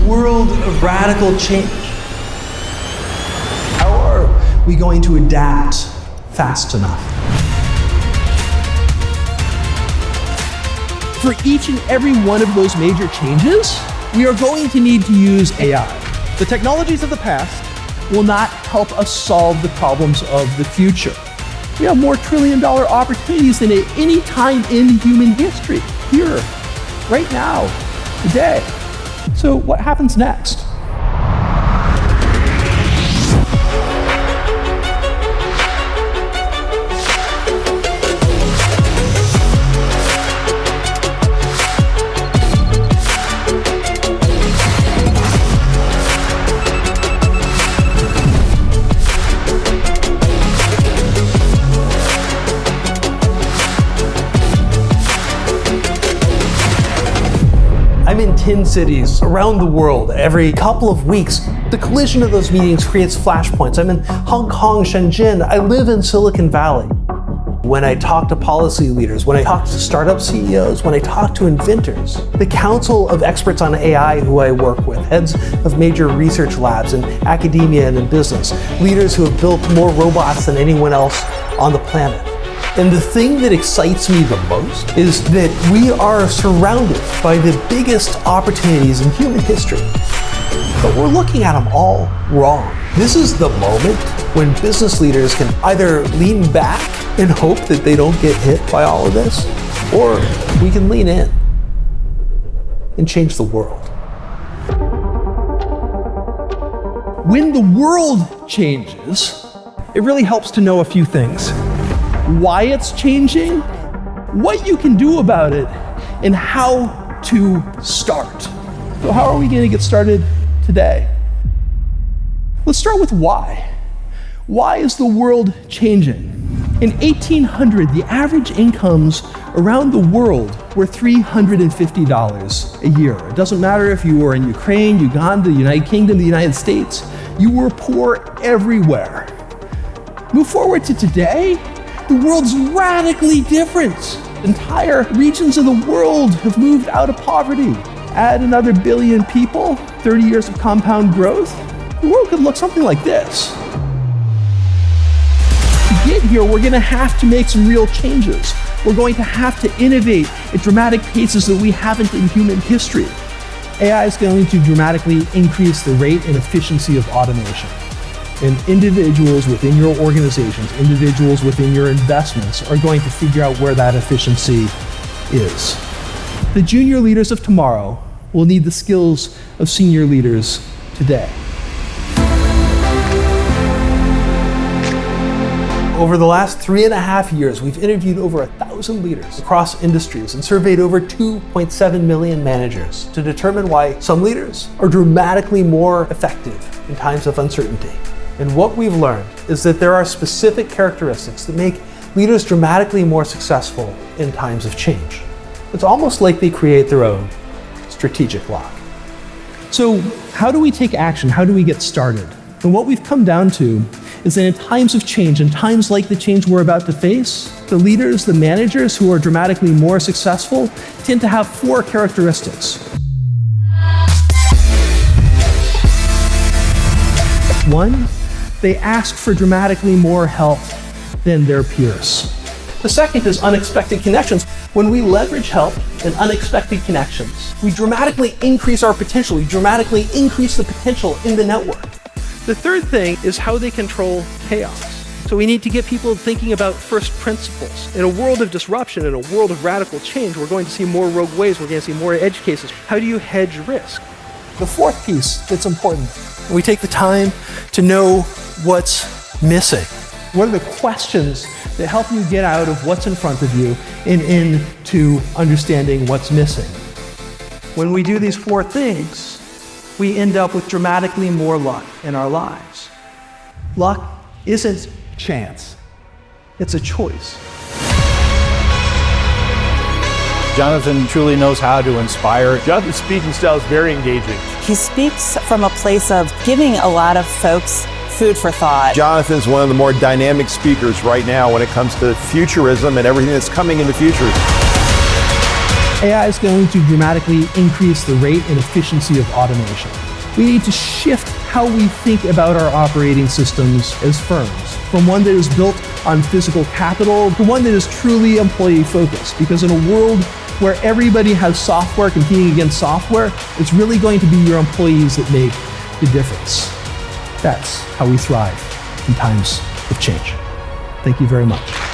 world of radical change. How are we going to adapt fast enough? For each and every one of those major changes, we are going to need to use AI. The technologies of the past will not help us solve the problems of the future. We have more trillion-dollar opportunities than at any time in human history, here, right now, today. So what happens next? I'm in 10 cities around the world every couple of weeks. The collision of those meetings creates flashpoints. I'm in Hong Kong, Shenzhen. I live in Silicon Valley. When I talk to policy leaders, when I talk to startup CEOs, when I talk to inventors, the council of experts on AI who I work with, heads of major research labs in academia and in business, leaders who have built more robots than anyone else on the planet. And the thing that excites me the most is that we are surrounded by the biggest opportunities in human history. But we're looking at them all wrong. This is the moment when business leaders can either lean back and hope that they don't get hit by all of this, or we can lean in and change the world. When the world changes, it really helps to know a few things. Why it's changing, what you can do about it, and how to start. So how are we going to get started today? Let's start with why. Why is the world changing? In 1800, the average incomes around the world were $350 a year. It doesn't matter if you were in Ukraine, Uganda, the United Kingdom, the United States, you were poor everywhere. Move forward to today, the world's radically different. Entire regions of the world have moved out of poverty. Add another billion people, 30 years of compound growth, the world could look something like this. To get here, we're going to have to make some real changes. We're going to have to innovate at dramatic paces that we haven't in human history. AI is going to dramatically increase the rate and efficiency of automation. And individuals within your organizations, individuals within your investments are going to figure out where that efficiency is. The junior leaders of tomorrow will need the skills of senior leaders today. Over the last 3.5 years, we've interviewed over 1,000 leaders across industries and surveyed over 2.7 million managers to determine why some leaders are dramatically more effective in times of uncertainty. And what we've learned is that there are specific characteristics that make leaders dramatically more successful in times of change. It's almost like they create their own strategic lock. So how do we take action? How do we get started? And what we've come down to is that in times of change, in times like the change we're about to face, the leaders, the managers who are dramatically more successful tend to have 4 characteristics. 1, they ask for dramatically more help than their peers. The second is unexpected connections. When we leverage help and unexpected connections, we dramatically increase our potential. We dramatically increase the potential in the network. The third thing is how they control chaos. So we need to get people thinking about first principles. In a world of disruption, in a world of radical change, we're going to see more rogue ways, we're going to see more edge cases. How do you hedge risk? The fourth piece that's important, we take the time to know what's missing. What are the questions that help you get out of what's in front of you and into understanding what's missing? When we do these 4 things, we end up with dramatically more luck in our lives. Luck isn't chance, it's a choice. Jonathan truly knows how to inspire. Jonathan's speaking style is very engaging. He speaks from a place of giving a lot of folks food for thought. Jonathan's one of the more dynamic speakers right now when it comes to futurism and everything that's coming in the future. AI is going to dramatically increase the rate and efficiency of automation. We need to shift how we think about our operating systems as firms, from one that is built on physical capital to one that is truly employee-focused. Because in a world where everybody has software competing against software, it's really going to be your employees that make the difference. That's how we thrive in times of change. Thank you very much.